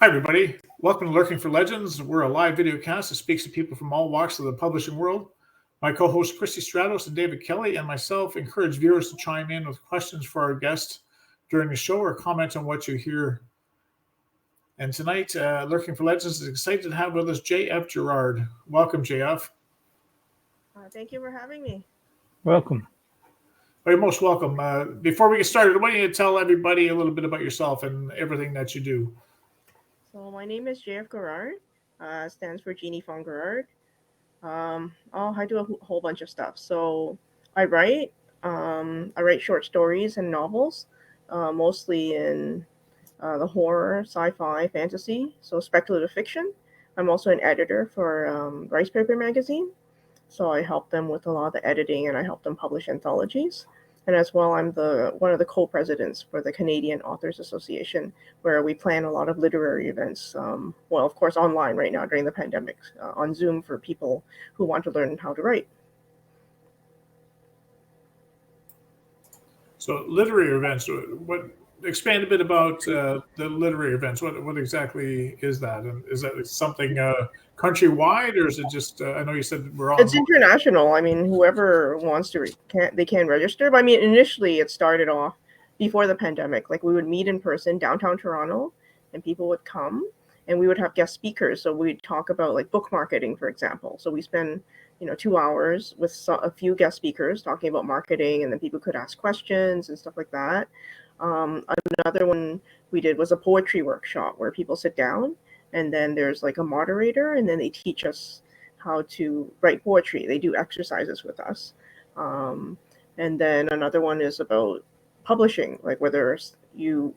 Hi, everybody. Welcome to Lurking for Legends. We're a live video cast that speaks to people from all walks of the publishing world. My co-hosts Christy Stratos and David Kelly and myself encourage viewers to chime in with questions for our guests during the show or comment on what you hear. And tonight, Lurking for Legends is excited to have with us JF Garrard. Welcome, JF. Thank you for having me. Welcome. Well, you're most welcome. Before we get started, why don't you tell everybody a little bit about yourself and everything that you do? So my name is JF Garrard. Stands for Jeannie von Garrard. I do a whole bunch of stuff. So I write short stories and novels, mostly in the horror, sci-fi, fantasy, so speculative fiction. I'm also an editor for Ricepaper magazine. So I help them with a lot of the editing and I help them publish anthologies. And as well, I'm one of the co-presidents for the Canadian Authors Association, where we plan a lot of literary events. Of course, online right now during the pandemic, on Zoom for people who want to learn how to write. So literary events, expand a bit about the literary events. What exactly is that? And is that something countrywide, or is it just, I know you said we're all... It's international. I mean, whoever wants to, they can register. But I mean, initially it started off before the pandemic. Like we would meet in person downtown Toronto and people would come and we would have guest speakers. So we'd talk about like book marketing, for example. So we spend 2 hours with a few guest speakers talking about marketing, and then people could ask questions and stuff like that. Another one we did was a poetry workshop where people sit down and then there's like a moderator and then they teach us how to write poetry. They do exercises with us. And then another one is about publishing, like whether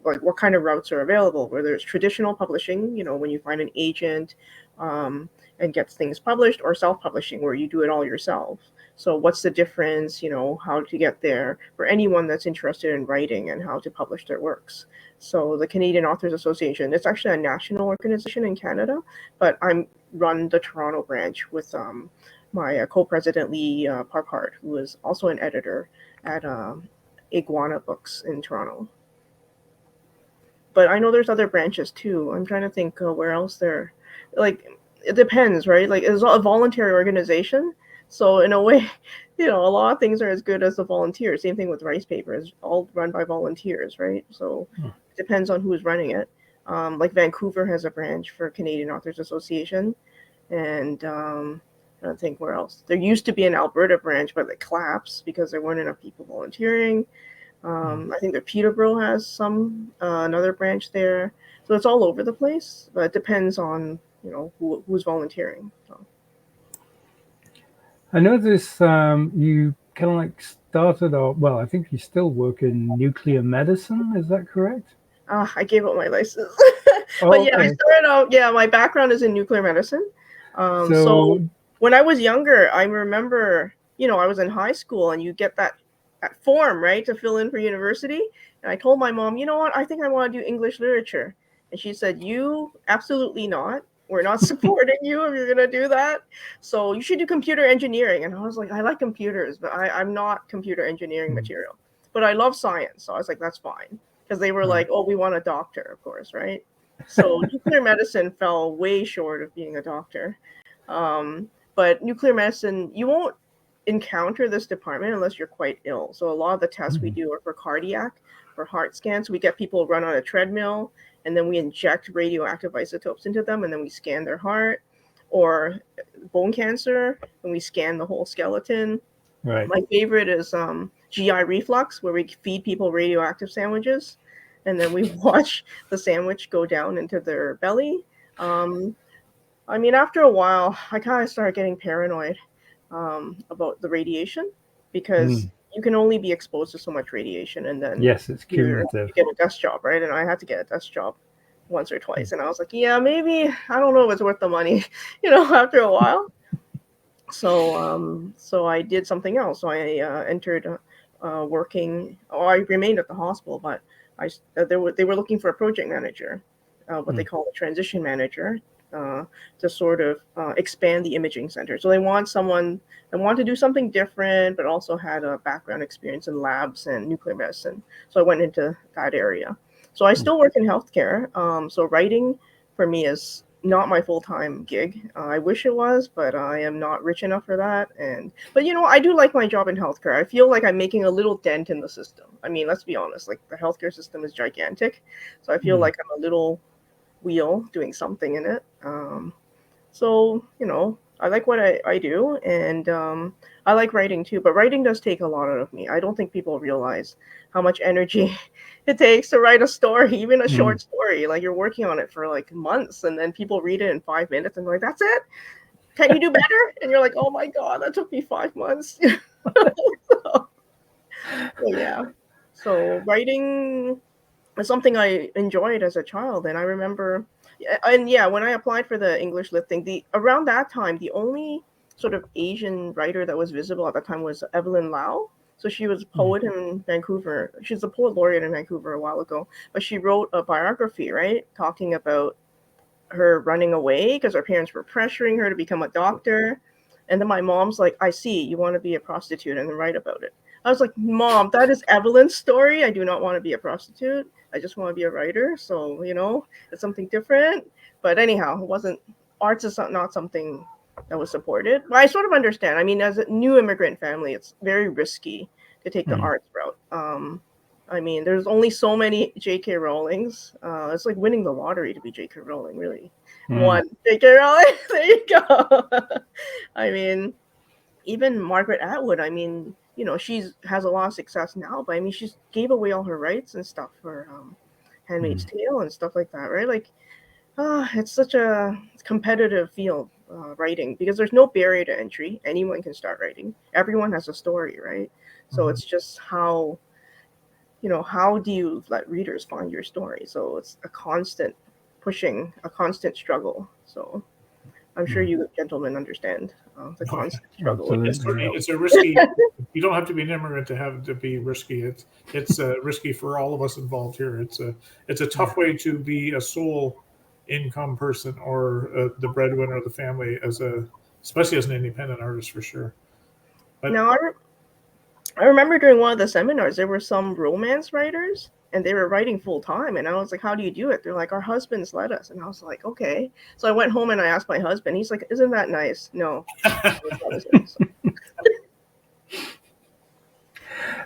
what kind of routes are available, whether it's traditional publishing, when you find an agent and gets things published, or self-publishing where you do it all yourself. So what's the difference, how to get there for anyone that's interested in writing and how to publish their works. So the Canadian Authors Association, it's actually a national organization in Canada, but I run the Toronto branch with my co-president Lee Parpart, who is also an editor at Iguana Books in Toronto. But I know there's other branches too. I'm trying to think where else there, like, it depends, right? Like it's a voluntary organization. So in a way, a lot of things are as good as the volunteers. Same thing with Ricepaper, it's all run by volunteers, right? So it depends on who's running it. Like Vancouver has a branch for Canadian Authors Association. And I don't think where else. There used to be an Alberta branch, but it collapsed because there weren't enough people volunteering. I think that Peterborough has another branch there. So it's all over the place, but it depends on, who's volunteering. So. I noticed you kind of like started off, well, I think you still work in nuclear medicine. Is that correct? I gave up my license. But yeah, I started out, my background is in nuclear medicine. So when I was younger, I remember, I was in high school and you get that form, right, to fill in for university. And I told my mom, you know what, I think I want to do English literature. And she said, you absolutely not. We're not supporting you if you're going to do that. So you should do computer engineering. And I was like, I like computers, but I'm not computer engineering material. But I love science. So I was like, that's fine. Because they were like, oh, we want a doctor, of course, right? So nuclear medicine fell way short of being a doctor. But nuclear medicine, you won't encounter this department unless you're quite ill. So a lot of the tests we do are for cardiac, for heart scans. We get people run on a treadmill, and then we inject radioactive isotopes into them, and then we scan their heart. Or bone cancer, and we scan the whole skeleton. Right. My favorite is GI reflux, where we feed people radioactive sandwiches, and then we watch the sandwich go down into their belly. I mean, after a while, I kind of started getting paranoid about the radiation, because you can only be exposed to so much radiation, and then yes, it's cumulative. You get a desk job, right? And I had to get a desk job once or twice, and I was like, yeah, maybe, I don't know if it's worth the money, after a while. So I did something else. So I entered working. I remained at the hospital, but they were looking for a project manager, what they call a transition manager, to sort of expand the imaging center. So they want someone that want to do something different, but also had a background experience in labs and nuclear medicine. So I went into that area. So I still work in healthcare. So writing for me is not my full-time gig. I wish it was, but I am not rich enough for that. But I do like my job in healthcare. I feel like I'm making a little dent in the system. I mean, let's be honest, like the healthcare system is gigantic. So I feel like I'm a little wheel doing something in it. So, I like what I do, and I like writing too, but writing does take a lot out of me. I don't think people realize how much energy it takes to write a story, even a short story. Like, you're working on it for like months, and then people read it in 5 minutes and they're like, that's it? Can you do better? And you're like, oh my God, that took me 5 months. So, yeah. So writing is something I enjoyed as a child, and I remember, when I applied for the English Lit thing, around that time, the only sort of Asian writer that was visible at that time was Evelyn Lau. So she was a poet in Vancouver. She's a poet laureate in Vancouver a while ago, but she wrote a biography, right, talking about her running away because her parents were pressuring her to become a doctor. And then my mom's like, I see, you want to be a prostitute and then write about it. I was like, Mom, that is Evelyn's story. I do not want to be a prostitute. I just want to be a writer. So, it's something different. But anyhow, arts is not something that was supported. But I sort of understand. I mean, as a new immigrant family, it's very risky to take the arts route. I mean, there's only so many J.K. Rowlings. It's like winning the lottery to be J.K. Rowling, really. One J.K. Rowling, there you go. I mean, even Margaret Atwood, I mean, she has a lot of success now, but I mean, she gave away all her rights and stuff for Handmaid's Tale and stuff like that, right? Like, it's such a competitive field, writing, because there's no barrier to entry. Anyone can start writing. Everyone has a story, right? So it's just how do you let readers find your story? So it's a constant pushing, a constant struggle. So I'm sure you gentlemen understand the constant struggle. It's a risky. You don't have to be an immigrant to have to be risky. It's risky for all of us involved here. It's a tough way to be a sole income person or the breadwinner of the family, especially as an independent artist, for sure. But now I remember during one of the seminars, there were some romance writers, and they were writing full time. And I was like, how do you do it? They're like, our husbands let us. And I was like, okay. So I went home and I asked my husband. He's like, isn't that nice? No.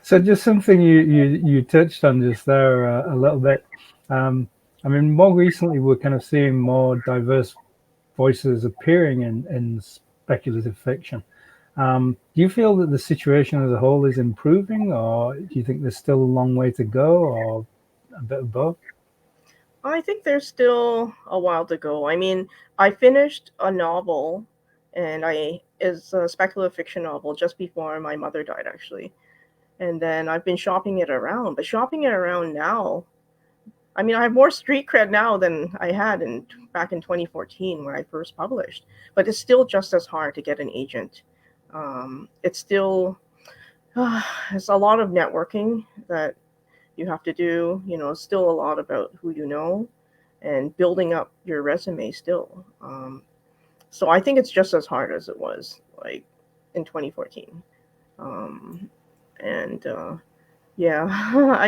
So just something you touched on just there a little bit. I mean, more recently, we're kind of seeing more diverse voices appearing in speculative fiction. Do you feel that the situation as a whole is improving, or do you think there's still a long way to go, or a bit of both? I think there's still a while to go. I mean, I finished a novel, and it's a speculative fiction novel just before my mother died, actually. And then I've been shopping it around. But shopping it around now, I mean, I have more street cred now than I had back in 2014 when I first published. But it's still just as hard to get an agent. It's still it's a lot of networking that you have to do. It's still a lot about who you know and building up your resume still. So I think it's just as hard as it was like in 2014. I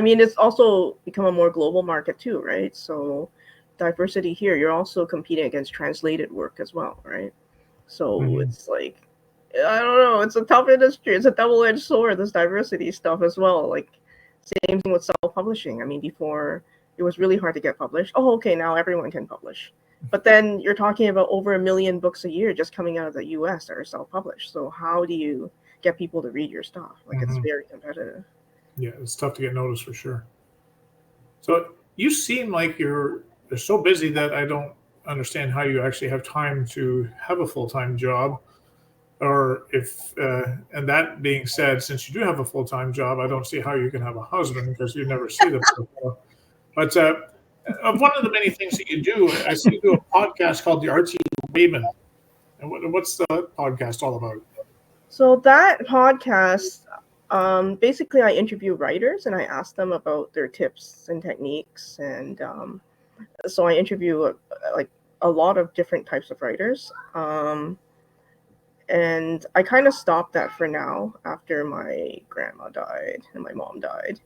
mean, it's also become a more global market too, right? So diversity here, you're also competing against translated work as well, right? So it's like, I don't know, it's a tough industry. It's a double-edged sword, this diversity stuff as well. Like, same thing with self-publishing. I mean, before it was really hard to get published. Oh, okay, now everyone can publish. But then you're talking about over 1 million books a year just coming out of the US that are self-published. So how do you get people to read your stuff? Like, it's very competitive. Yeah, it's tough to get noticed for sure. So you seem like you're so busy that I don't understand how you actually have time to have a full-time job. Or and that being said, since you do have a full-time job, I don't see how you can have a husband because you never see them. But of one of the many things that you do, I see you do a podcast called the Artsy Payment. And what's the podcast all about? So that podcast, basically I interview writers and I ask them about their tips and techniques. And so I interview like a lot of different types of writers. And I kind of stopped that for now after my grandma died and my mom died.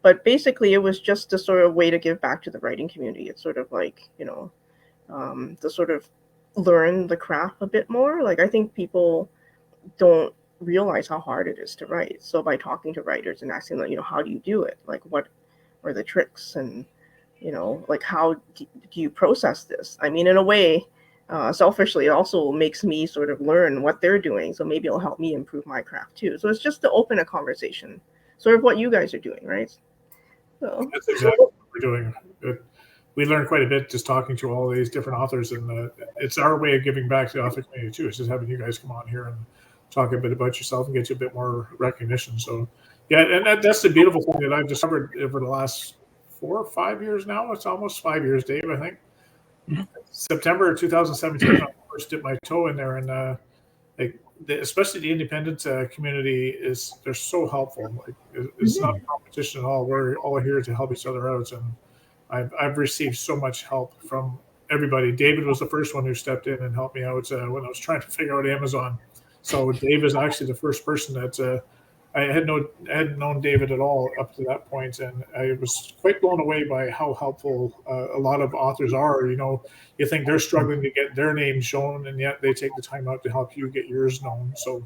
But basically, it was just a sort of way to give back to the writing community. It's sort of like, to sort of learn the craft a bit more. Like, I think people don't realize how hard it is to write. So by talking to writers and asking them, how do you do it? Like, what are the tricks? And, like, how do you process this? I mean, in a way, selfishly, it also makes me sort of learn what they're doing. So maybe it'll help me improve my craft too. So it's just to open a conversation, sort of what you guys are doing, right? So that's exactly what we're doing. We learn quite a bit just talking to all these different authors, and it's our way of giving back to the author community too. It's just having you guys come on here and talk a bit about yourself and get you a bit more recognition. So yeah, and that's the beautiful thing that I've discovered over the last 4 or 5 years now. It's almost 5 years, Dave, I think. September 2017, I first dipped my toe in there, and especially the independent community they're so helpful. Like, it's not a competition at all. We're all here to help each other out, and I've received so much help from everybody. David was the first one who stepped in and helped me out when I was trying to figure out Amazon. So Dave is actually the first person that I hadn't known David at all up to that point, and I was quite blown away by how helpful a lot of authors are. You think they're struggling to get their name shown, and yet they take the time out to help you get yours known. So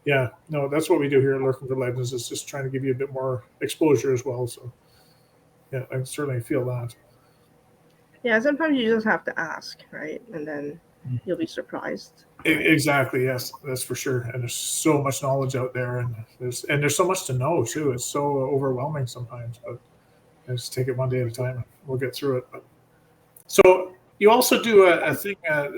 yeah, no, that's what we do here at Lurking for Legends, is just trying to give you a bit more exposure as well. So yeah, I certainly feel that. yeah, sometimes you just have to ask, right? And then you'll be surprised. Exactly. Yes, that's for sure. And there's so much knowledge out there, and there's so much to know too. It's so overwhelming sometimes, but I just take it one day at a time, and we'll get through it. But so you also do a thing. I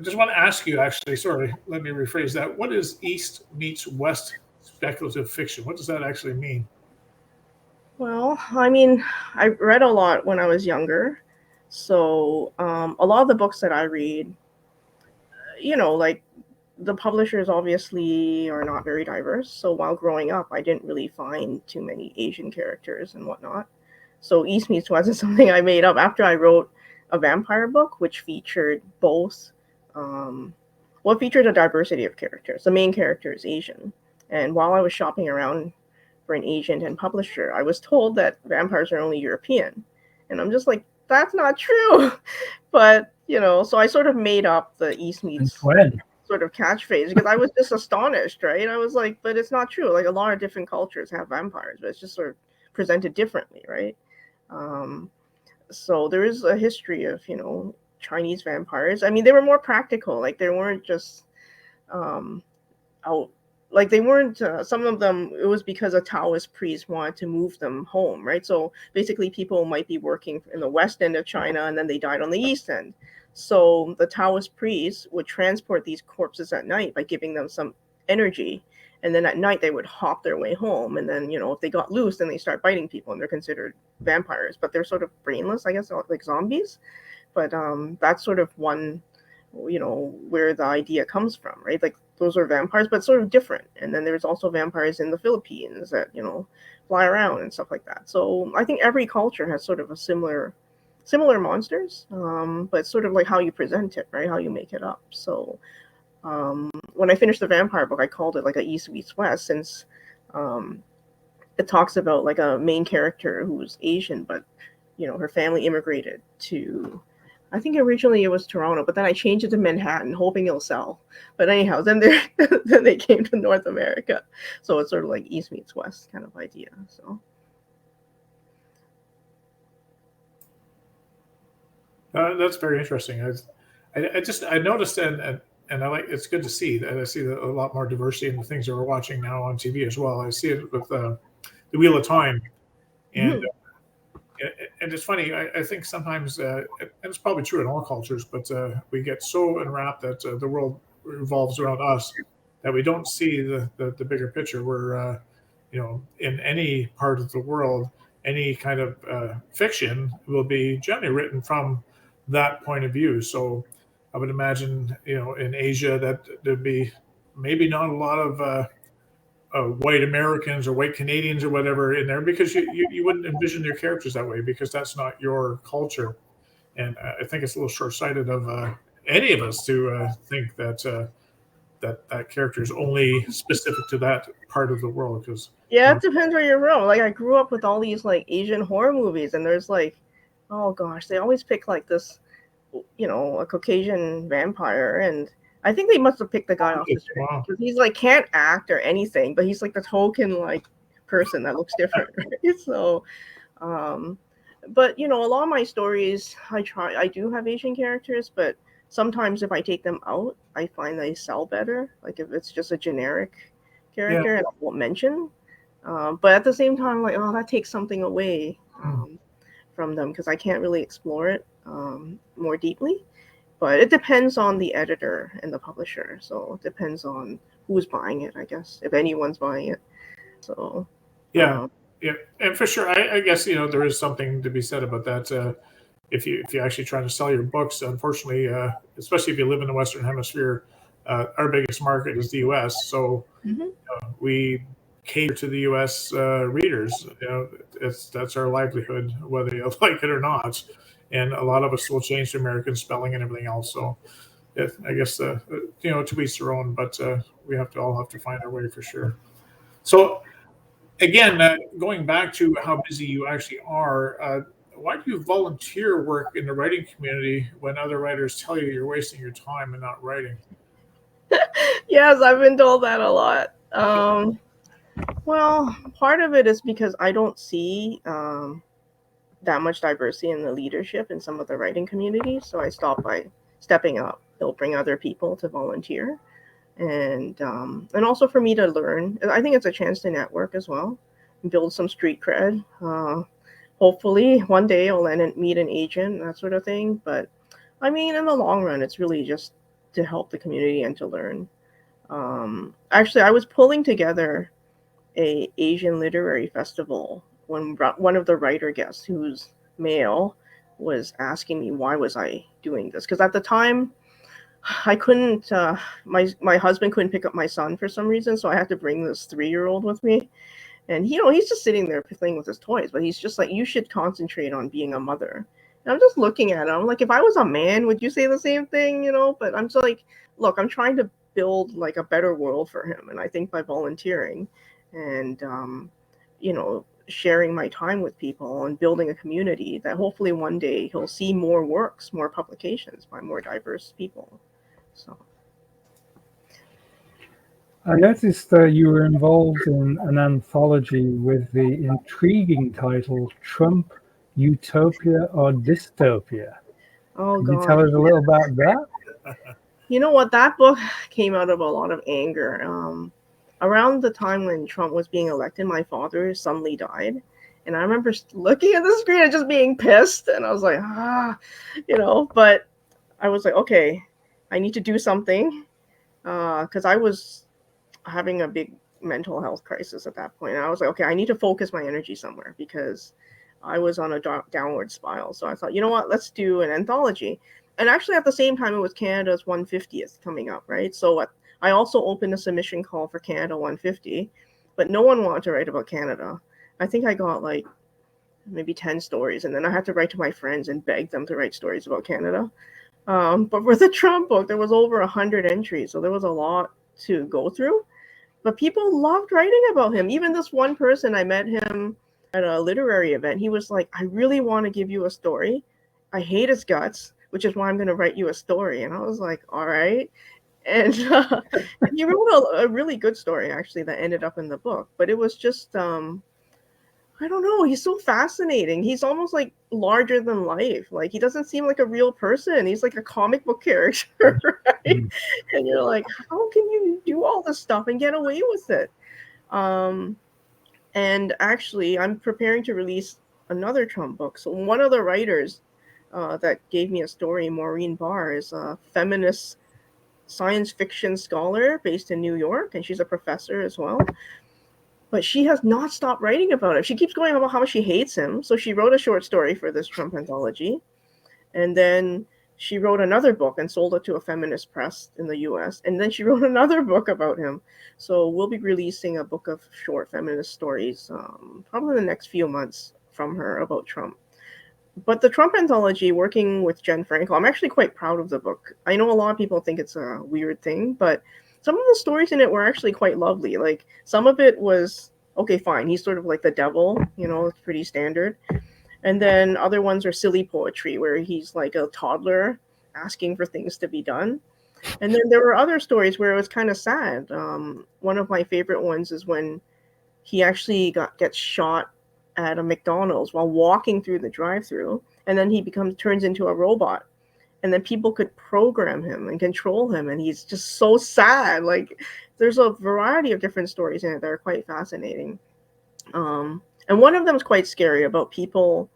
just want to ask you, actually. Sorry, let me rephrase that. What is East meets West speculative fiction? What does that actually mean? Well, I mean, I read a lot when I was younger. So a lot of the books that I read, like, the publishers obviously are not very diverse. So while growing up, I didn't really find too many Asian characters and whatnot. So East meets West is something I made up after I wrote a vampire book, which featured both, featured a diversity of characters. The main character is Asian. And while I was shopping around for an agent and publisher, I was told that vampires are only European. And I'm just like, that's not true. But, so I sort of made up the East meets sort of catchphrase, because I was just astonished, right? I was like, but it's not true. Like, a lot of different cultures have vampires, but it's just sort of presented differently, right? So there is a history of, Chinese vampires. I mean, they were more practical. Like, they weren't just out. Like, they weren't, some of them, it was because a Taoist priest wanted to move them home, right? So basically, people might be working in the west end of China, and then they died on the east end. So the Taoist priests would transport these corpses at night by giving them some energy. And then at night, they would hop their way home. And then, if they got loose, then they start biting people, and they're considered vampires. But they're sort of brainless, I guess, like zombies. But that's sort of one, where the idea comes from, right? Like, those are vampires, but sort of different. And then there's also vampires in the Philippines that, fly around and stuff like that. So I think every culture has sort of a similar monsters, but sort of like how you present it, right? How you make it up. So when I finished the vampire book, I called it like a East meets West, since it talks about like a main character who's Asian, but her family immigrated to, I think originally it was Toronto, but then I changed it to Manhattan, hoping it'll sell. But anyhow, then they came to North America, so it's sort of like East meets West kind of idea. So that's very interesting. I noticed, and I like, it's good to see that. I see a lot more diversity in the things that we're watching now on TV as well. I see it with the Wheel of Time, and and it's funny. I think sometimes, and it's probably true in all cultures, but we get so enwrapped that the world revolves around us that we don't see the bigger picture. Where in any part of the world, any kind of fiction will be generally written from that point of view. So I would imagine, in Asia, that there'd be maybe not a lot of white Americans or white Canadians or whatever in there, because you wouldn't envision their characters that way, because that's not your culture. And I think it's a little short-sighted of any of us to think that that character is only specific to that part of the world. Because yeah, it depends where you're from. Like I grew up with all these like Asian horror movies, and there's like, oh gosh, they always pick like this, a Caucasian vampire, and I think they must have picked the guy off the street because he's like can't act or anything, but he's like the token like person that looks different, right? So, but a lot of my stories, I do have Asian characters, but sometimes if I take them out, I find they sell better. Like if it's just a generic character, and I won't mention. But at the same time, like, oh, that takes something away from them because I can't really explore it more deeply. But it depends on the editor and the publisher. So it depends on who's buying it, I guess, if anyone's buying it. So yeah, and for sure, I guess there is something to be said about that. If you're actually trying to sell your books, unfortunately, especially if you live in the Western Hemisphere, our biggest market is the U.S. So we cater to the U.S. Readers. That's our livelihood, whether you like it or not. And a lot of us will change to American spelling and everything else. So, I guess to each their own. But we all have to find our way for sure. So, again, going back to how busy you actually are. Why do you volunteer work in the writing community when other writers tell you you're wasting your time and not writing? Yes, I've been told that a lot. Well, part of it is because I don't see that much diversity in the leadership in some of the writing communities. So I stop by stepping up. They'll bring other people to volunteer. And also for me to learn. I think it's a chance to network as well, build some street cred. Hopefully one day I'll meet an agent, that sort of thing. But I mean, in the long run, it's really just to help the community and to learn. Actually, I was pulling together a Asian literary festival when one of the writer guests, who's male, was asking me why was I doing this. Because at the time, I couldn't, my husband couldn't pick up my son for some reason, so I had to bring this 3-year-old with me. And he's just sitting there playing with his toys, but he's just like, you should concentrate on being a mother. And I'm just looking at him, I'm like, if I was a man, would you say the same thing? But I'm just like, look, I'm trying to build like a better world for him. And I think by volunteering and, sharing my time with people and building a community, that hopefully one day he'll see more works, more publications by more diverse people. So. I noticed that you were involved in an anthology with the intriguing title Trump, Utopia or Dystopia. Oh, Can God. you tell us a little about that? You know what? That book came out of a lot of anger. Around the time when Trump was being elected, my father suddenly died. And I remember looking at the screen and just being pissed. And I was like, but I was like, okay, I need to do something. Because I was having a big mental health crisis at that point. And I was like, okay, I need to focus my energy somewhere because I was on a downward spiral. So I thought, you know what, let's do an anthology. And actually at the same time, it was Canada's 150th coming up, right? So I also opened a submission call for Canada 150, but no one wanted to write about Canada. I think I got like maybe 10 stories, and then I had to write to my friends and beg them to write stories about Canada. But for the Trump book, there was over 100 entries, so there was a lot to go through. But people loved writing about him. Even this one person, I met him at a literary event. He was like, I really want to give you a story. I hate his guts, which is why I'm going to write you a story. And I was like, all right. And he wrote a really good story, actually, that ended up in the book. But it was just, I don't know. He's so fascinating. He's almost like larger than life. Like he doesn't seem like a real person. He's like a comic book character, right? And you're like, how can you do all this stuff and get away with it? And actually, I'm preparing to release another Trump book. So one of the writers that gave me a story, Maureen Barr, is a feminist science fiction scholar based in New York, and she's a professor as well. But she has not stopped writing about him. She keeps going about how much she hates him. So she wrote a short story for this Trump anthology. And then she wrote another book and sold it to a feminist press in the US. And then she wrote another book about him. So we'll be releasing a book of short feminist stories probably in the next few months from her about Trump. But the Trump anthology, working with Jen Frankel, I'm actually quite proud of the book. I know a lot of people think it's a weird thing, but some of the stories in it were actually quite lovely. Like some of it was okay, fine. He's sort of like the devil, it's pretty standard. And then other ones are silly poetry where he's like a toddler asking for things to be done. And then there were other stories where it was kind of sad. One of my favorite ones is when he actually gets shot at a McDonald's while walking through the drive-thru, and then he turns into a robot, and then people could program him and control him, and he's just so sad. Like there's a variety of different stories in it that are quite fascinating. And one of them is quite scary about people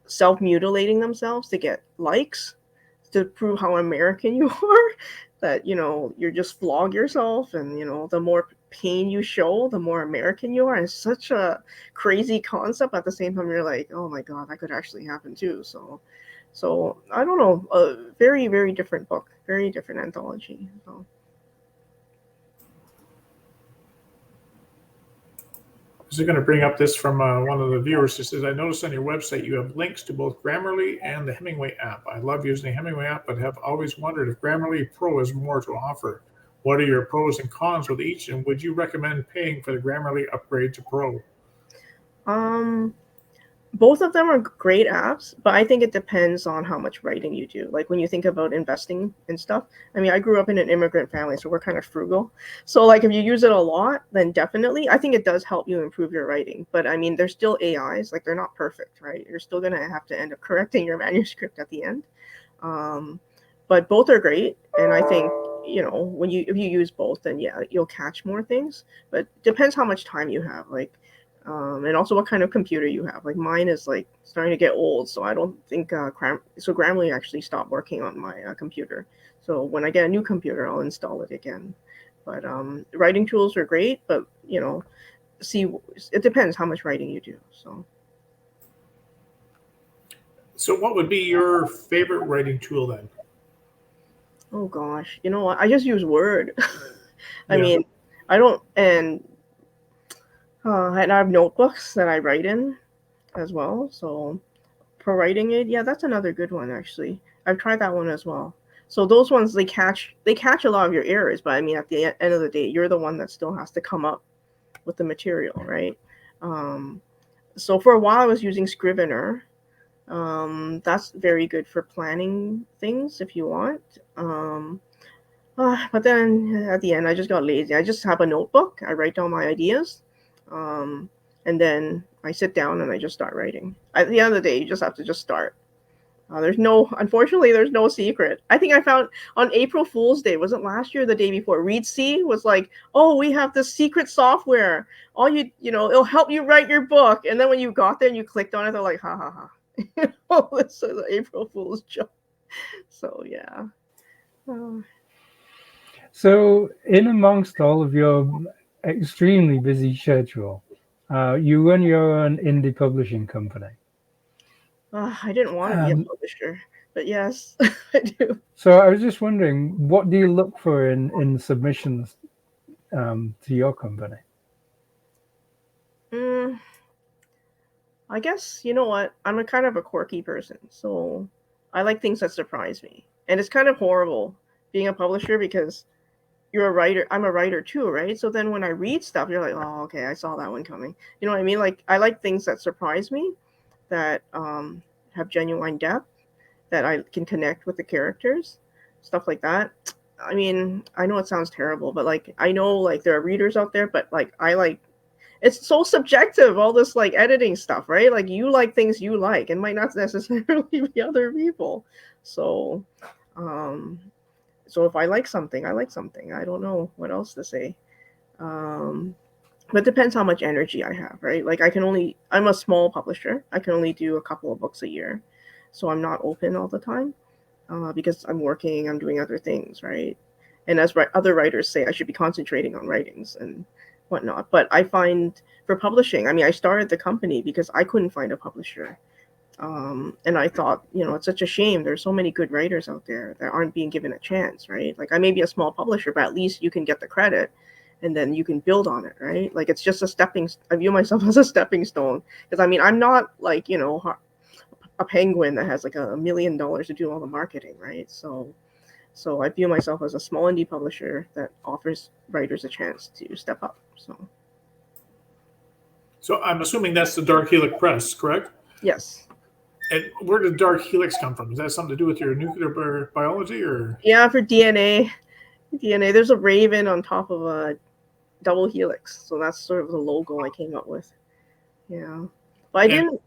self-mutilating themselves to get likes, to prove how American you are, that you're just flog yourself, and the more pain you show, the more American you are. And it's such a crazy concept. At the same time, you're like, oh my god, that could actually happen too. So I don't know, a very, very different book, very different anthology. So. I was going to bring up this from one of the viewers. He says, I noticed on your website you have links to both Grammarly and the Hemingway app. I love using the Hemingway app, but have always wondered if Grammarly Pro has more to offer. What are your pros and cons with each, and would you recommend paying for the Grammarly upgrade to Pro? Both of them are great apps, but I think it depends on how much writing you do. Like when you think about investing and stuff, I mean, I grew up in an immigrant family, so we're kind of frugal. So like if you use it a lot, then definitely, I think it does help you improve your writing. But I mean, there's still AIs, like they're not perfect, right? You're still going to have to end up correcting your manuscript at the end. But both are great. And I think, if you use both, then yeah, you'll catch more things. But it depends how much time you have. Like, and also what kind of computer you have. Like mine is like starting to get old, so I don't think Grammarly actually stopped working on my computer. So when I get a new computer, I'll install it again. But writing tools are great, but it depends how much writing you do. So what would be your favorite writing tool then? Oh gosh, you know what? I just use Word. I Yeah. mean, I don't, and I have notebooks that I write in as well. So for writing it, yeah, that's another good one actually. I've tried that one as well. So those ones, they catch a lot of your errors, but I mean, at the end of the day, you're the one that still has to come up with the material, right? So for a while, I was using Scrivener. That's very good for planning things if you want. But then at the end, I just got lazy. I just have a notebook. I write down my ideas. And then I sit down and I just start writing. At the end of the day, you just have to just start. Unfortunately, there's no secret. I think I found on April Fool's Day, was it last year or the day before? Readsy was like, oh, we have this secret software. It'll help you write your book. And then when you got there and you clicked on it, they're like, ha ha ha. This is an April Fool's joke. So yeah. So in amongst all of your extremely busy schedule, you run your own indie publishing company. I didn't want to be a publisher, but yes, I do. So I was just wondering, what do you look for in submissions to your company? I guess, you know what? I'm a kind of a quirky person, so I like things that surprise me. And it's kind of horrible being a publisher because you're a writer. I'm a writer too, right? So then when I read stuff, you're like, oh, okay, I saw that one coming. You know what I mean? Like, I like things that surprise me, that have genuine depth, that I can connect with the characters, stuff like that. I mean, I know it sounds terrible, but like, I know like there are readers out there, but like, it's so subjective, all this like editing stuff, right? Like you like things you like and might not necessarily be other people. So, so if I like something, I like something. I don't know what else to say. But it depends how much energy I have, right? Like I'm a small publisher. I can only do a couple of books a year. So I'm not open all the time because I'm working, I'm doing other things, right? And as other writers say, I should be concentrating on writings and whatnot. But I find for publishing, I mean, I started the company because I couldn't find a publisher. And I thought, it's such a shame. There's so many good writers out there that aren't being given a chance, right? Like I may be a small publisher, but at least you can get the credit and then you can build on it, right? Like it's just I view myself as a stepping stone because I mean, I'm not like, a penguin that has like $1 million to do all the marketing, right? So So I view myself as a small indie publisher that offers writers a chance to step up. So I'm assuming that's the Dark Helix Press, correct? Yes. And where did Dark Helix come from? Is that something to do with your nuclear biology, or? Yeah, for DNA. There's a raven on top of a double helix. So that's sort of the logo I came up with. Yeah. But I didn't.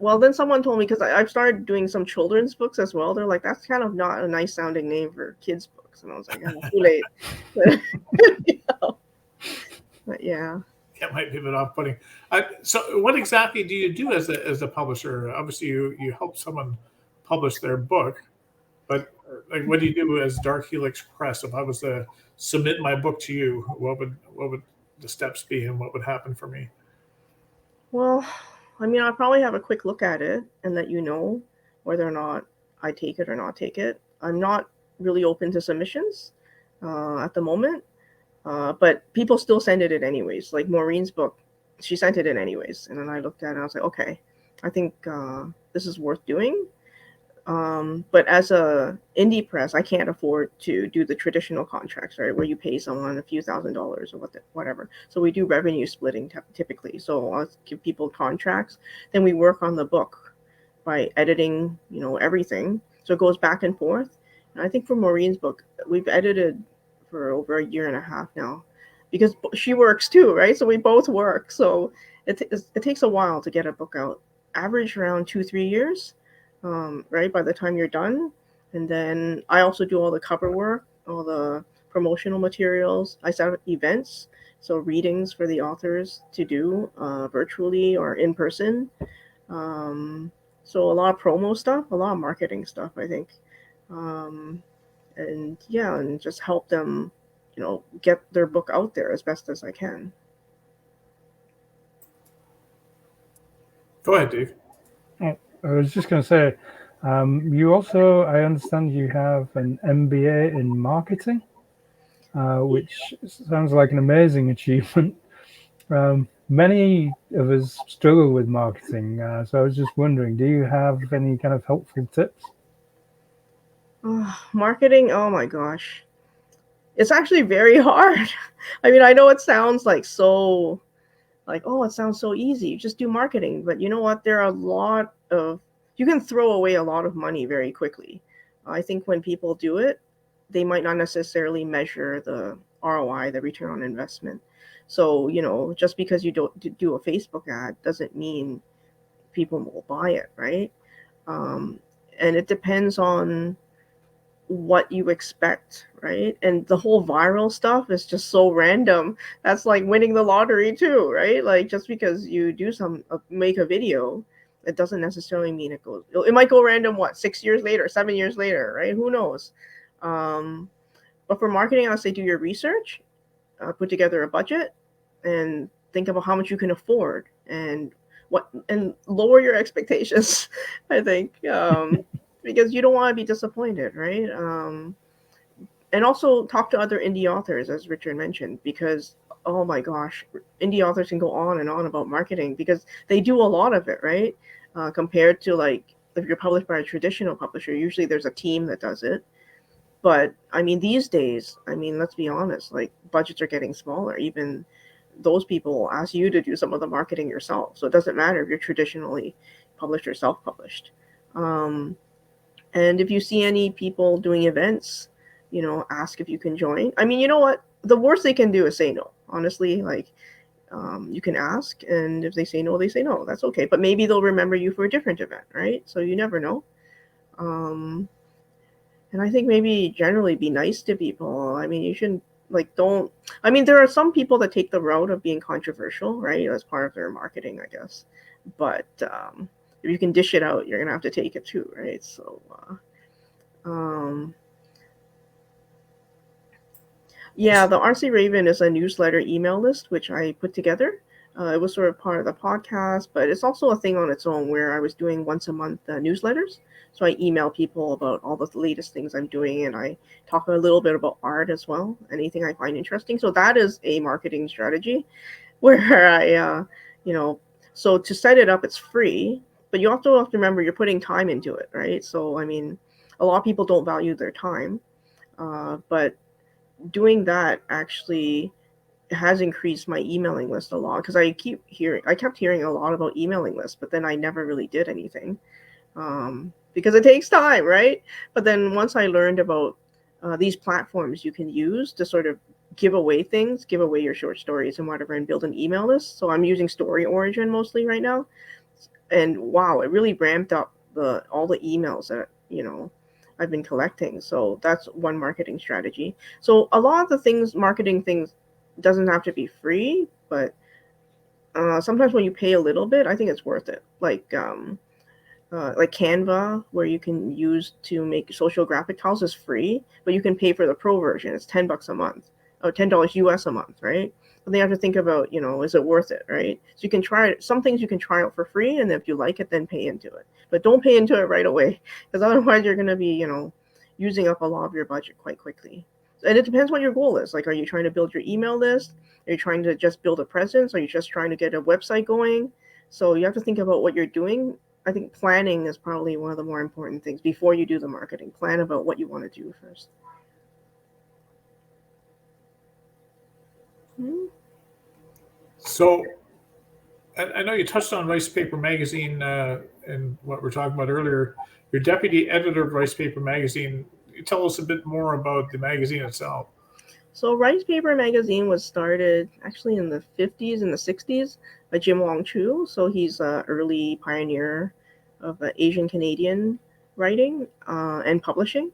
Well, then someone told me, because I've started doing some children's books as well. They're like, that's kind of not a nice sounding name for kids' books. And I was like, oh, too late. But yeah. That might be a bit off-putting. So what exactly do you do as a publisher? Obviously, you help someone publish their book, but like, what do you do as Dark Helix Press? If I was to submit my book to you, what would the steps be, and what would happen for me? Well, I mean, I'll probably have a quick look at it and let you know whether or not I take it or not take it. I'm not really open to submissions at the moment. But people still send it in anyways. Like Maureen's book, she sent it in anyways. And then I looked at it and I was like, okay, I think this is worth doing. But as a indie press, I can't afford to do the traditional contracts, right? Where you pay someone a few $1,000s or whatever. So we do revenue splitting typically. So I'll give people contracts. Then we work on the book by editing, everything. So it goes back and forth. And I think for Maureen's book, we've edited for over a year and a half now, because she works too, right? So we both work. So it takes a while to get a book out. Average around 2-3 years, right? By the time you're done. And then I also do all the cover work, all the promotional materials. I set up events, so readings for the authors to do virtually or in person. So a lot of promo stuff, a lot of marketing stuff, I think. And just help them, get their book out there as best as I can. Go ahead, Dave. Oh, I was just going to say, you also, I understand you have an MBA in marketing, which sounds like an amazing achievement. Many of us struggle with marketing, so I was just wondering, do you have any kind of helpful tips? Marketing, oh my gosh. It's actually very hard. I mean, I know it sounds like so, it sounds so easy. You just do marketing. But you know what? There are you can throw away a lot of money very quickly. I think when people do it, they might not necessarily measure the ROI, the return on investment. So, just because you don't do a Facebook ad doesn't mean people will buy it, right? And it depends on what you expect, right? And the whole viral stuff is just so random. That's like winning the lottery too, right? Like, just because you make a video, it doesn't necessarily mean it might go random 6 years later, 7 years later, right? Who knows? But for marketing, I say do your research, put together a budget, and think about how much you can afford, and lower your expectations. I think because you don't want to be disappointed, right? And also talk to other indie authors, as Richard mentioned, because oh my gosh, indie authors can go on and on about marketing because they do a lot of it, right? Compared to if you're published by a traditional publisher, usually there's a team that does it. But I mean, these days, let's be honest, budgets are getting smaller. Even those people will ask you to do some of the marketing yourself. So it doesn't matter if you're traditionally published or self-published. And if you see any people doing events, ask if you can join. I mean, you know what? The worst they can do is say no. Honestly, you can ask, and if they say no, they say no. That's okay. But maybe they'll remember you for a different event, right? So you never know. And I think maybe generally be nice to people. I mean, you shouldn't there are some people that take the route of being controversial, right? As part of their marketing, I guess. But if you can dish it out, you're going to have to take it too, right? So, the RC Raven is a newsletter email list, which I put together. It was sort of part of the podcast, but it's also a thing on its own where I was doing once a month newsletters. So I email people about all the latest things I'm doing, and I talk a little bit about art as well, anything I find interesting. So that is a marketing strategy where I, so to set it up, it's free, but you also have to remember you're putting time into it, right? So, I mean, a lot of people don't value their time. But doing that actually has increased my emailing list a lot, because I kept hearing a lot about emailing lists, but then I never really did anything, because it takes time, right? But then once I learned about these platforms you can use to sort of give away things, give away your short stories and whatever, and build an email list. So I'm using Story Origin mostly right now, and wow, it really ramped up all the emails that I've been collecting. So that's one marketing strategy. So a lot of the marketing things doesn't have to be free, but sometimes when you pay a little bit, I think it's worth it. Like Canva, where you can use to make social graphic tiles, is free, but you can pay for the pro version. It's $10 a month, or $10 US a month, right? But they have to think about, is it worth it, right? So you can try it. Some things you can try out for free, and if you like it, then pay into it. But don't pay into it right away, because otherwise you're going to be, using up a lot of your budget quite quickly. And it depends what your goal is. Like, are you trying to build your email list? Are you trying to just build a presence? Are you just trying to get a website going? So you have to think about what you're doing. I think planning is probably one of the more important things before you do the marketing. Plan about what you want to do first. So I know you touched on Ricepaper magazine and what we're talking about earlier. You're deputy editor of Ricepaper magazine. Tell us a bit more about the magazine itself. So Ricepaper magazine was started actually in the 50s and the 60s by Jim Wong Chu. So he's an early pioneer of Asian Canadian writing and publishing.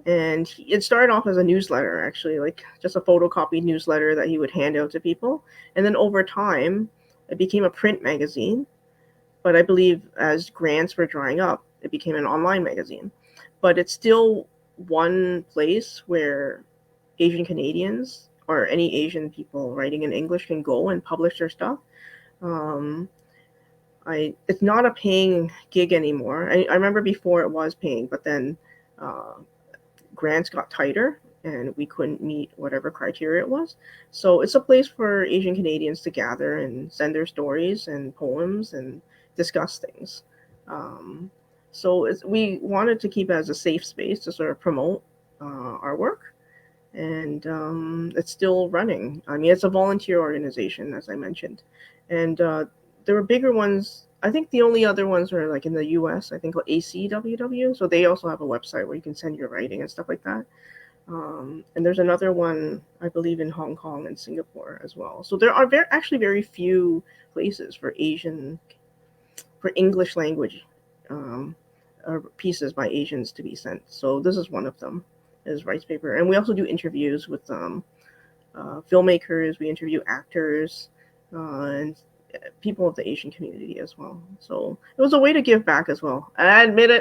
And it started off as a newsletter, actually, like just a photocopied newsletter that he would hand out to people. And then over time, it became a print magazine. But I believe as grants were drying up, it became an online magazine. But it's still one place where Asian Canadians or any Asian people writing in English can go and publish their stuff. It's not a paying gig anymore. I remember before it was paying, but then grants got tighter and we couldn't meet whatever criteria it was. So it's a place for Asian Canadians to gather and send their stories and poems and discuss things. So we wanted to keep it as a safe space to sort of promote our work. And it's still running. I mean, it's a volunteer organization, as I mentioned. And there were bigger ones. I think the only other ones were like in the US, I think ACWW. So they also have a website where you can send your writing and stuff like that. And there's another one, I believe, in Hong Kong and Singapore as well. So there are actually very few places for English language pieces by Asians to be sent. So this is one of them, is Ricepaper. And we also do interviews with filmmakers. We interview actors and people of the Asian community as well. So it was a way to give back as well. And I admit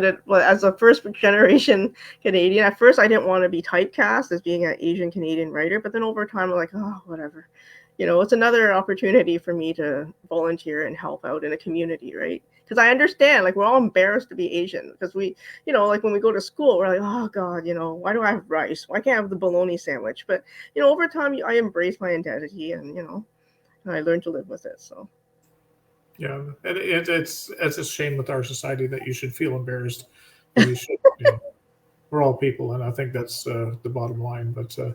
it, well, as a first generation Canadian, at first I didn't want to be typecast as being an Asian Canadian writer, but then over time I'm like, oh, whatever. It's another opportunity for me to volunteer and help out in a community, right? Because I understand, like, we're all embarrassed to be Asian because we, like when we go to school, we're like, oh God, why do I have rice? Why can't I have the bologna sandwich? But, over time I embrace my identity and, I learned to live with it. So. Yeah, and it's a shame with our society that you should feel embarrassed. You should, we're all people, and I think that's the bottom line. But so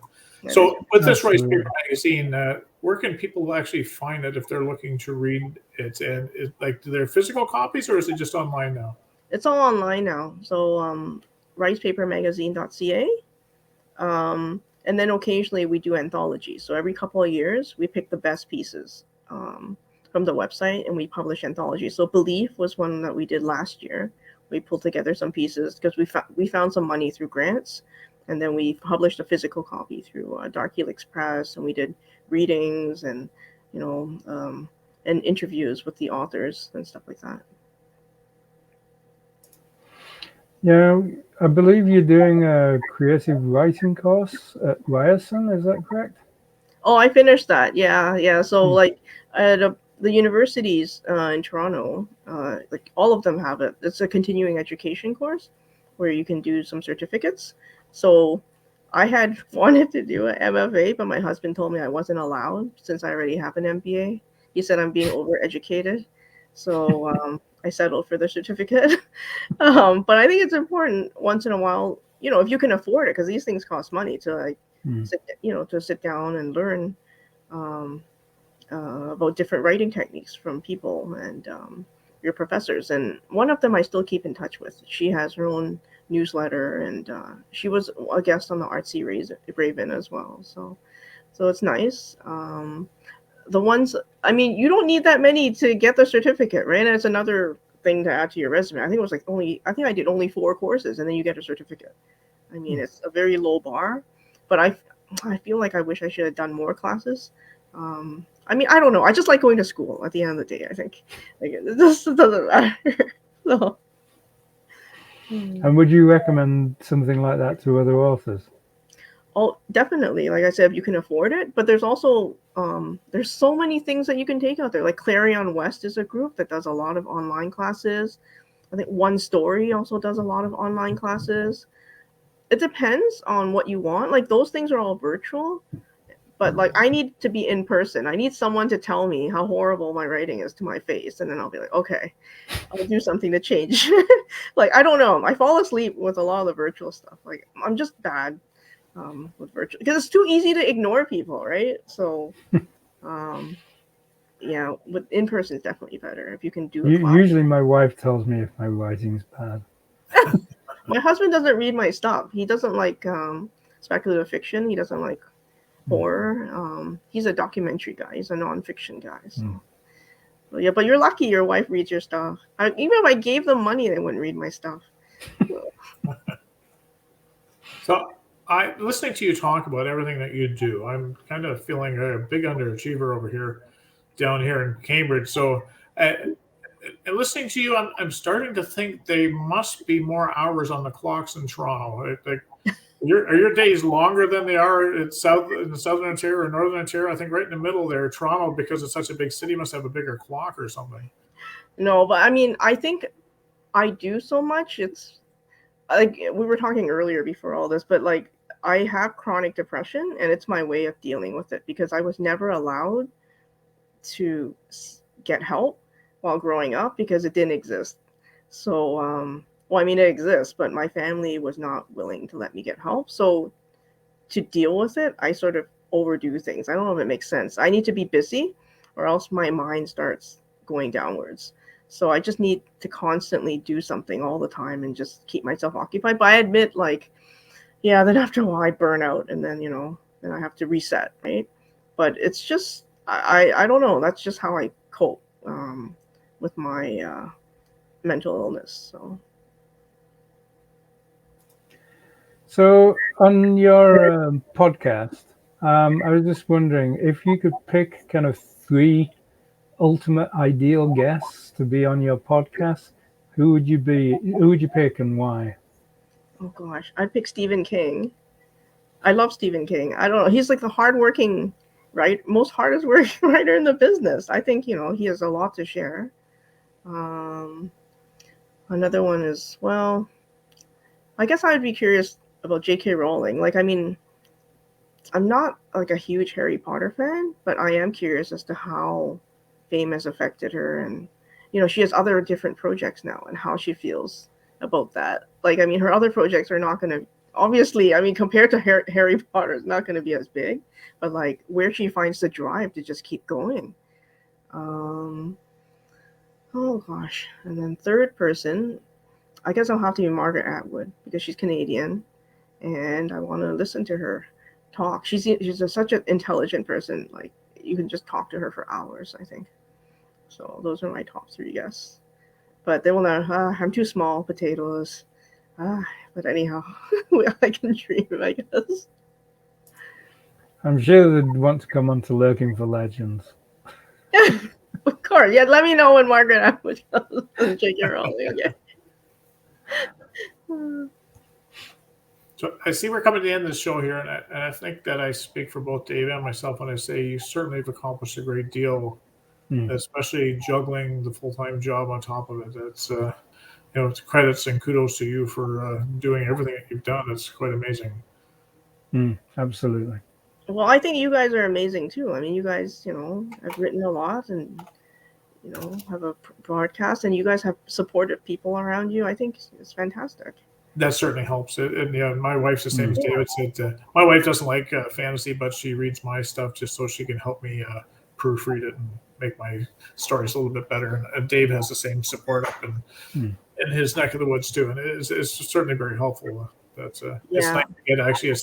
with this Ricepaper magazine, where can people actually find it if they're looking to read it? And do there physical copies, or is it just online now? It's all online now. So ricepapermagazine.ca. And then occasionally we do anthologies. So every couple of years, we pick the best pieces from the website and we publish anthologies. So Belief was one that we did last year. We pulled together some pieces because we found some money through grants. And then we published a physical copy through Dark Helix Press. And we did readings and, and interviews with the authors and stuff like that. Yeah, I believe you're doing a creative writing course at Ryerson. Is that correct? Oh, I finished that. Yeah. So like at the universities in Toronto, like all of them have it. It's a continuing education course where you can do some certificates. So I had wanted to do an MFA, but my husband told me I wasn't allowed since I already have an MBA. He said I'm being overeducated. So I settled for the certificate. But I think it's important once in a while if you can afford it, because these things cost money to like Mm. sit down and learn about different writing techniques from people and your professors. And one of them I still keep in touch with. She has her own newsletter, and she was a guest on the Artsy Raven as well. So it's nice. The ones, I mean, you don't need that many to get the certificate, right? And it's another thing to add to your resume. I think it was like I think I did only 4 courses, and then you get a certificate. I mean, it's a very low bar, but I feel like I wish I should have done more classes. I mean, I don't know. I just like going to school at the end of the day, I think. Like, this doesn't matter. So. And would you recommend something like that to other authors? Oh, definitely. Like I said, if you can afford it. But there's also, there's so many things that you can take out there. Like Clarion West is a group that does a lot of online classes. I think One Story also does a lot of online classes. It depends on what you want. Like those things are all virtual. But like I need to be in person. I need someone to tell me how horrible my writing is to my face. And then I'll be like, okay, I'll do something to change. Like, I don't know. I fall asleep with a lot of the virtual stuff. Like I'm just bad with virtual, because it's too easy to ignore people, right? So yeah, but in person is definitely better if you can do a class. Usually my wife tells me if my writing's bad. My husband doesn't read my stuff. He doesn't like speculative fiction. He doesn't like horror. He's a documentary guy. He's a nonfiction guy. So. But yeah, but you're lucky your wife reads your stuff. Even if I gave them money, they wouldn't read my stuff. So listening to you talk about everything that you do, I'm kind of feeling a big underachiever over here, down here in Cambridge. So, and listening to you, I'm starting to think they must be more hours on the clocks in Toronto. Like, are your days longer than they are in Southern Ontario or Northern Ontario? I think right in the middle there, Toronto, because it's such a big city, must have a bigger clock or something. No, but I mean, I think I do so much. It's like we were talking earlier before all this, but like I have chronic depression, and it's my way of dealing with it because I was never allowed to get help while growing up because it didn't exist. So, well, I mean, it exists, but my family was not willing to let me get help. So to deal with it, I sort of overdo things. I don't know if it makes sense. I need to be busy or else my mind starts going downwards. So I just need to constantly do something all the time and just keep myself occupied. But I admit, like, yeah, then after a while I burn out, and then, then I have to reset, right? But it's just, I don't know. That's just how I cope with my mental illness. So on your podcast, I was just wondering if you could pick kind of 3 ultimate ideal guests to be on your podcast, who would you pick and why? Oh gosh, I'd pick Stephen King. I love Stephen King. I don't know. He's like the hardworking, most hardest working writer in the business. I think, he has a lot to share. Another one is, well, I guess I would be curious about J.K. Rowling. Like, I mean, I'm not like a huge Harry Potter fan, but I am curious as to how fame has affected her. And, she has other different projects now and how she feels about that. Like, I mean, her other projects are not going to, obviously, I mean, compared to Harry Potter, it's not going to be as big, but like where she finds the drive to just keep going. Oh gosh. And then third person, I guess I'll have to be Margaret Atwood because she's Canadian and I want to listen to her talk. She's such an intelligent person. Like, you can just talk to her for hours, I think. So those are my top 3 guests. But they will not, I'm too small, potatoes. But anyhow, I can dream, I guess. I'm sure they'd want to come on to Lurking for Legends. Of course. Yeah, let me know when Margaret Atwood comes and J.K. Rowling again. So I see we're coming to the end of the show here, and I think that I speak for both Dave and myself when I say you certainly have accomplished a great deal, especially juggling the full-time job on top of it. It's it's credits and kudos to you for doing everything that you've done. It's quite amazing. Absolutely. Well, I think you guys are amazing too. I mean, you guys, have written a lot and, have a broadcast, and you guys have supported people around you. I think it's fantastic. that certainly helps. And yeah, my wife's the same as David said. My wife doesn't like fantasy, but she reads my stuff just so she can help me proofread it and make my stories a little bit better. And Dave has the same support up in his neck of the woods too, and it's certainly very helpful. It's nice to get actually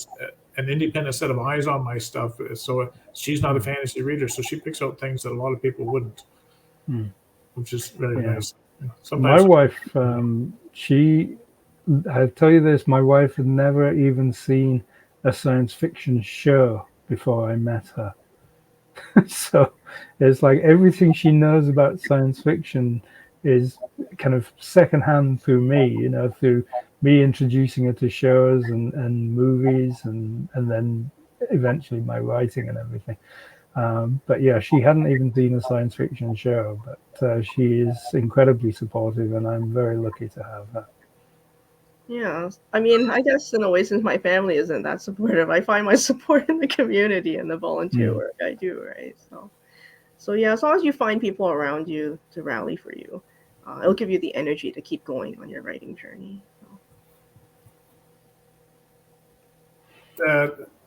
an independent set of eyes on my stuff. So she's not a fantasy reader, so she picks out things that a lot of people wouldn't, which is very nice. My wife, I tell you this, my wife had never even seen a science fiction show before I met her. So it's like everything she knows about science fiction is kind of secondhand through me, through me introducing her to shows and movies and then eventually my writing and everything. But yeah, she hadn't even seen a science fiction show, but she is incredibly supportive and I'm very lucky to have her. Yeah, I mean, I guess in a way, since my family isn't that supportive, I find my support in the community and the volunteer work I do, right? So yeah, as long as you find people around you to rally for you, it'll give you the energy to keep going on your writing journey.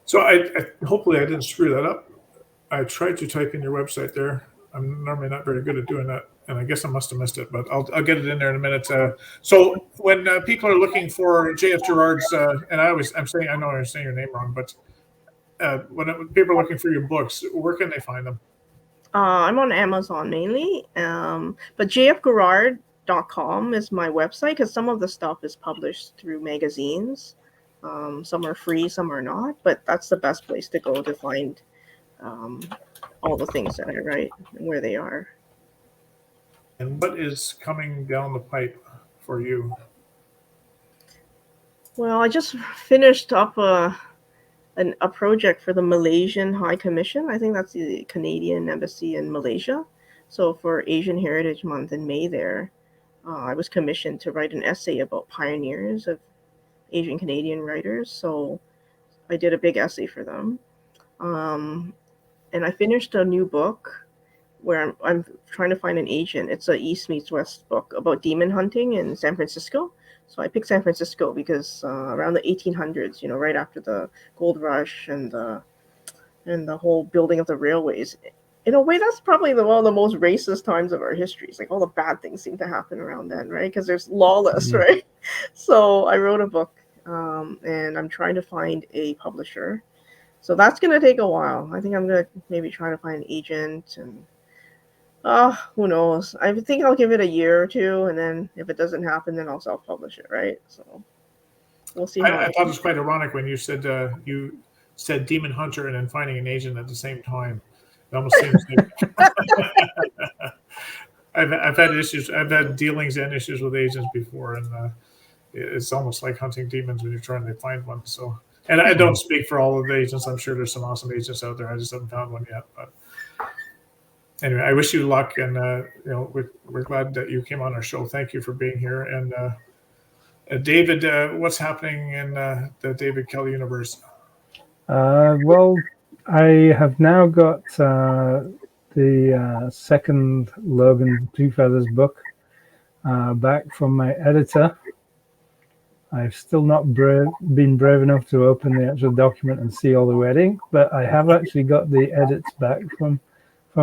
So I hopefully I didn't screw that up. I tried to type in your website there. I'm normally not very good at doing that, and I guess I must have missed it, but I'll get it in there in a minute. So when people are looking for JF Garrard's, and I know I'm saying your name wrong, but when people are looking for your books, where can they find them? I'm on Amazon mainly, but jfgarrard.com is my website because some of the stuff is published through magazines. Some are free, some are not, but that's the best place to go to find all the things that I write and where they are. And what is coming down the pipe for you? Well, I just finished up a project for the Malaysian High Commission. I think that's the Canadian Embassy in Malaysia. So for Asian Heritage Month in May there, I was commissioned to write an essay about pioneers of Asian Canadian writers. So I did a big essay for them. And I finished a new book where I'm trying to find an agent. It's a East meets West book about demon hunting in San Francisco. So I picked San Francisco because around the 1800s, right after the gold rush and the whole building of the railways, in a way, that's probably one of the most racist times of our history. It's like all the bad things seem to happen around then, right? Because there's lawless, right? So I wrote a book, and I'm trying to find a publisher. So that's going to take a while. I think I'm going to maybe try to find an agent and who knows? I think I'll give it a year or two, and then if it doesn't happen, then I'll self-publish it, right? So we'll see. I thought it was quite ironic when you said Demon Hunter and then finding an agent at the same time. It almost seems like I've had issues. I've had dealings and issues with agents before, and it's almost like hunting demons when you're trying to find one. So, and I don't speak for all of the agents. I'm sure there's some awesome agents out there. I just haven't found one yet, but. Anyway, I wish you luck, and we're glad that you came on our show. Thank you for being here. And David, what's happening in the David Kelly universe? Well, I have now got the second Logan Two Feathers book back from my editor. I've still not been brave enough to open the actual document and see all the wording, but I have actually got the edits back from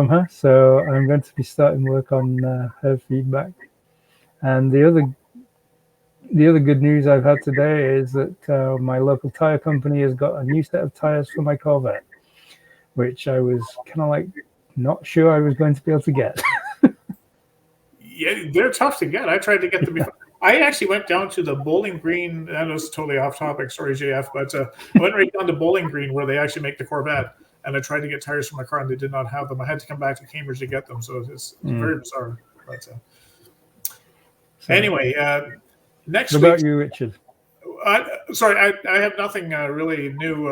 her, so I'm going to be starting work on her feedback. And the other good news I've had today is that my local tire company has got a new set of tires for my Corvette, which I was kind of like not sure I was going to be able to get. Yeah, they're tough to get. I tried to get them before. I actually went down to the Bowling Green. That was totally off topic. Sorry, JF, but I went right down to Bowling Green where they actually make the Corvette. And I tried to get tires for my car, and they did not have them. I had to come back to Cambridge to get them, so it's very bizarre. But anyway, next week. What about you, Richard? Sorry, I have nothing really new.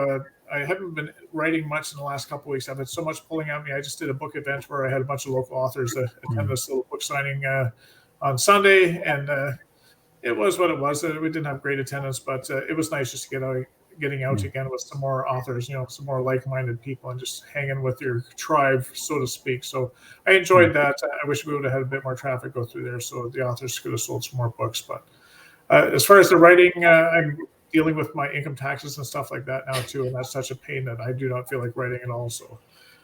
I haven't been writing much in the last couple of weeks. I've had so much pulling at me. I just did a book event where I had a bunch of local authors that attend this little book signing on Sunday, and it was what it was. We didn't have great attendance, but it was nice just to getting out again with some more authors, some more like-minded people, and just hanging with your tribe, so to speak. So I enjoyed that. I wish we would have had a bit more traffic go through there, so the authors could have sold some more books. But As far as the writing, I'm dealing with my income taxes and stuff like that now too, and that's such a pain that I do not feel like writing at all. So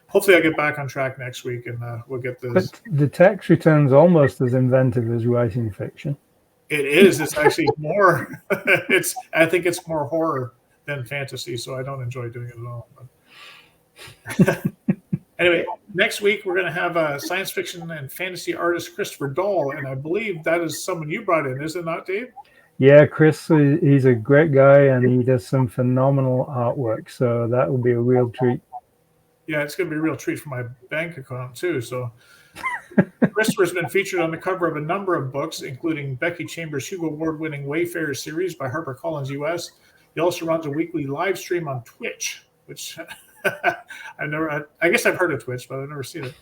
hopefully I'll get back on track next week and we'll get this. But the tax return's almost as inventive as writing fiction. It is. It's actually more. I think it's more horror than fantasy, so I don't enjoy doing it at all. But anyway, next week we're going to have a science fiction and fantasy artist, Christopher Dahl, and I believe that is someone you brought in, is it not, Dave? Yeah, Chris, he's a great guy, and he does some phenomenal artwork, so that will be a real treat. Yeah, it's going to be a real treat for my bank account too. So Christopher's been featured on the cover of a number of books, including Becky Chambers' Hugo Award-winning Wayfarer series by HarperCollins US. He also runs a weekly live stream on Twitch, which I guess I've heard of Twitch, but I've never seen it,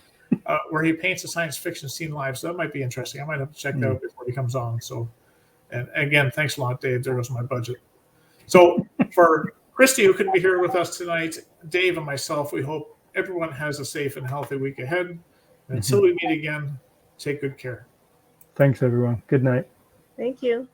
where he paints a science fiction scene live. So that might be interesting. I might have to check that out before he comes on. So, and again, thanks a lot, Dave. There goes my budget. So for Christy, who couldn't be here with us tonight, Dave and myself, we hope everyone has a safe and healthy week ahead. And until we meet again, take good care. Thanks, everyone. Good night. Thank you.